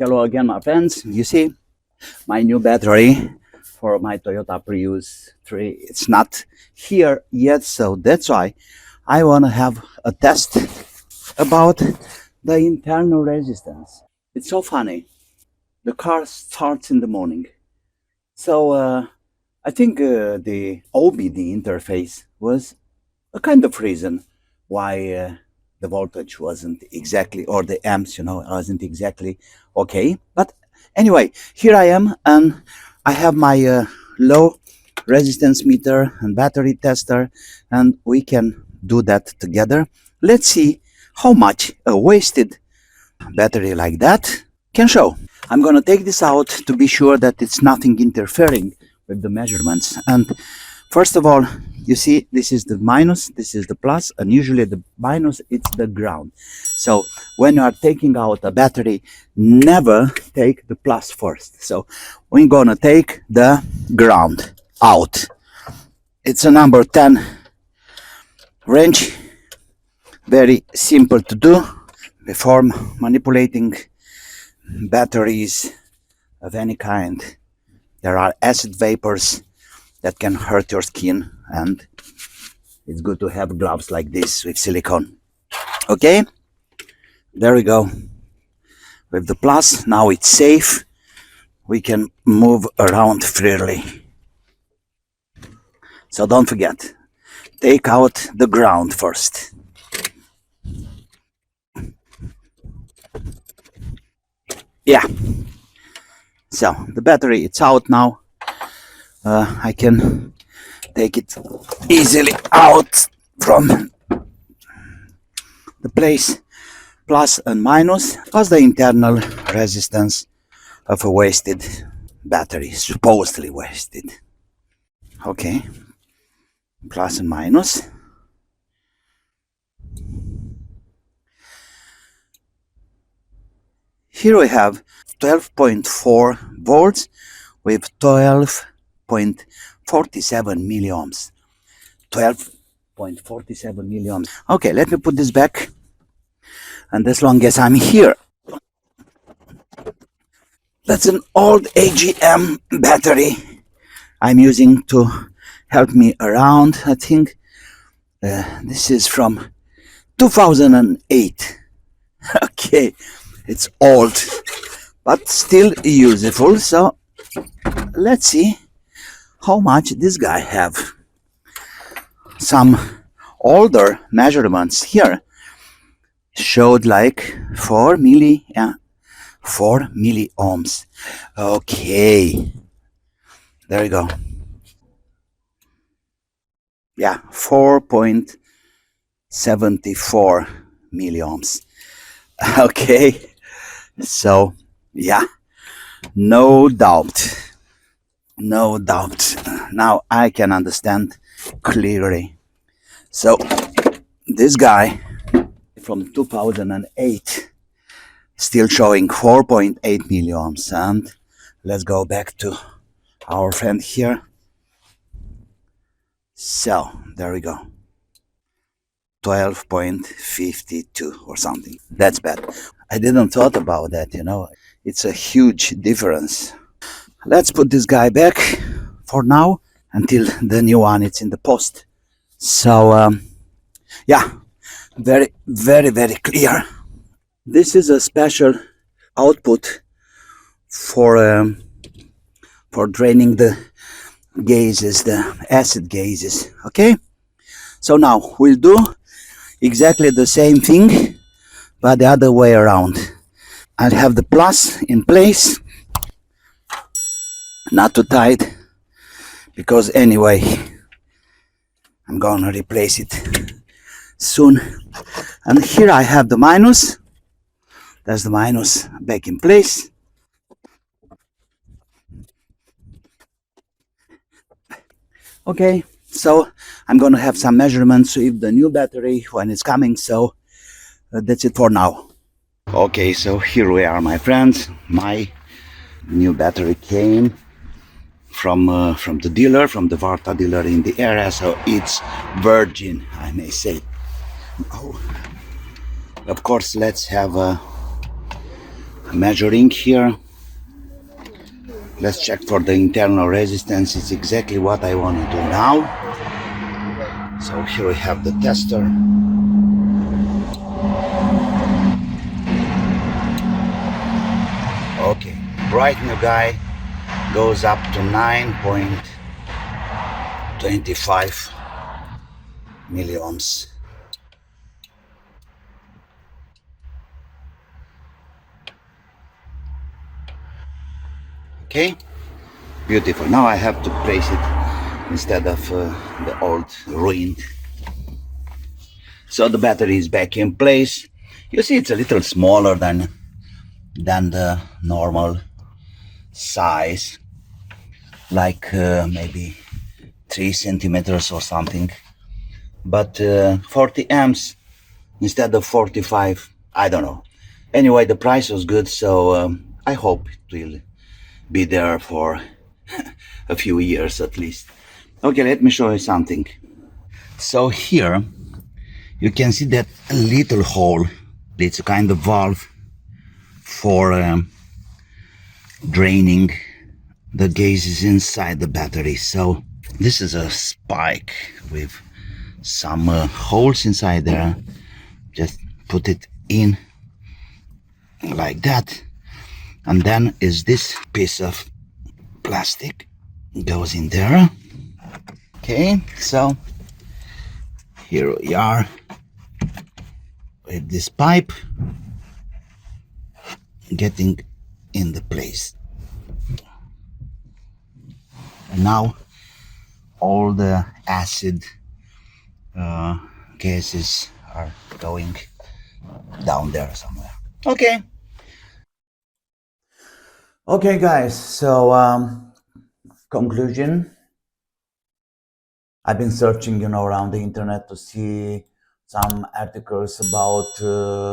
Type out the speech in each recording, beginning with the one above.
Hello again, my friends. You see, my new battery for my Toyota Prius 3, it's not here yet, so that's why I want to have a test about the internal resistance. It's so funny. The car starts in the morning. So I think the OBD interface was a kind of reason why the voltage wasn't exactly, or the amps, wasn't exactly okay. But anyway, here I am, and I have my low resistance meter and battery tester, and we can do that together. Let's see how much a wasted battery like that can show. I'm gonna take this out to be sure that it's nothing interfering with the measurements. And first of all, you see, this is the minus, this is the plus, and usually the minus, it's the ground. So when you are taking out a battery, never take the plus first. So we're gonna take the ground out. It's a number 10 wrench, very simple to do before manipulating batteries of any kind. There are acid vapors that can hurt your skin, and it's good to have gloves like this with silicone. Okay, there we go. With the plus, now it's safe. We can move around freely. So don't forget, take out the ground first. Yeah, so the battery, it's out now. I can take it easily out from the place. Plus and minus was the internal resistance of a wasted battery, supposedly wasted. Okay, plus and minus. Here we have 12.4 volts with 12.47 milliohms. 12.47 milliohms. Okay, let me put this back. And as long as I'm here, that's an old AGM battery I'm using to help me around. I think this is from 2008. Okay, it's old, but still useful. So let's see how much this guy have. Some older measurements here showed like 4 milliohms. Okay, there we go. Yeah, 4.74 milliohms. Okay, so yeah, no doubt, no doubt. Now I can understand clearly. So this guy from 2008 still showing 4.8 milliohms, and let's go back to our friend here. So there we go, 12.52 or something. That's bad. I didn't thought about that, it's a huge difference. Let's put this guy back for now until the new one is in the post. So yeah, very, very, very clear. This is a special output for draining the gases, the acid gases. Okay, so now we'll do exactly the same thing, but the other way around. I'll have the plus in place, not too tight, because anyway I'm gonna replace it soon. And here I have the minus. There's the minus back in place. Okay, so I'm gonna have some measurements with the new battery when it's coming. So that's it for now. Okay, so here we are, my friends. My new battery came from the dealer, from the Varta dealer in the area, so it's virgin, I may say. Oh, of course, let's have a measuring here. Let's check for the internal resistance. It's exactly what I want to do now. So here we have the tester. Okay, bright new guy goes up to 9.25 milliohms. Okay, beautiful. Now I have to place it instead of the old ruined. So the battery is back in place. You see it's a little smaller than the normal size, like maybe 3 centimeters or something, but 40 amps instead of 45. I don't know. Anyway, the price was good, so I hope it will be there for a few years at least. Okay, let me show you something. So here you can see that little hole. It's a kind of valve for draining the gases inside the battery. So this is a spike with some holes inside there. Just put it in like that, and then is this piece of plastic goes in there. Okay, so here we are with this pipe getting in the place. And now all the acid gases are going down there somewhere. Okay. Okay, guys. So conclusion. I've been searching, around the internet to see some articles about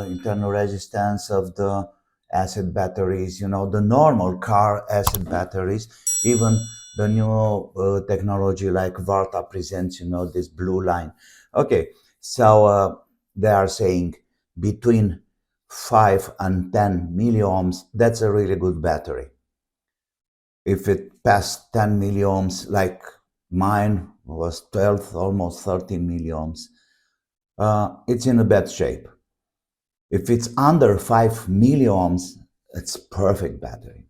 internal resistance of the acid batteries, the normal car acid batteries, even the new technology like Varta presents, this blue line. Okay, so they are saying between 5 and 10 milliohms, that's a really good battery. If it passed 10 milliohms, like mine was 12, almost 13 milliohms, it's in a bad shape. If it's under 5 milliohms, it's perfect battery.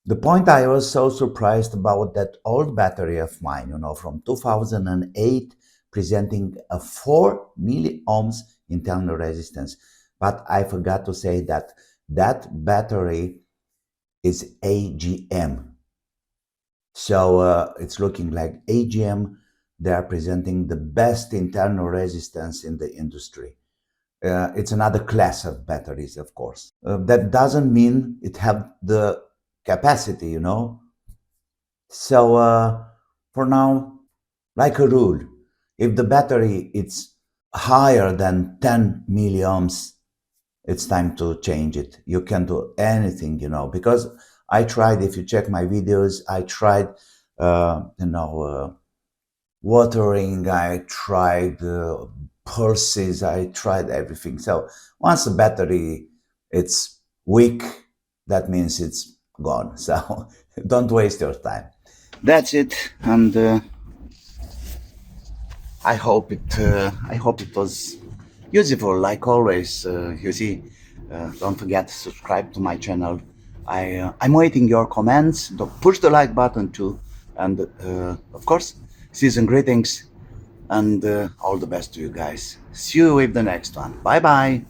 The point I was so surprised about that old battery of mine, from 2008, presenting a 4 milliohms internal resistance. But I forgot to say that battery is AGM. So it's looking like AGM, they are presenting the best internal resistance in the industry. It's another class of batteries, of course. That doesn't mean it have the capacity, So for now, like a rule, if the battery is higher than 10 milliohms, it's time to change it. You can do anything, because I tried, if you check my videos, I tried, watering, I tried pulses, I tried everything. So once the battery it's weak, that means it's gone. So don't waste your time. That's it, and I hope it was useful. Like always, you see, don't forget to subscribe to my channel. I'm waiting your comments. Push the like button too, and of course, season greetings, and all the best to you guys. See you with the next one. Bye bye.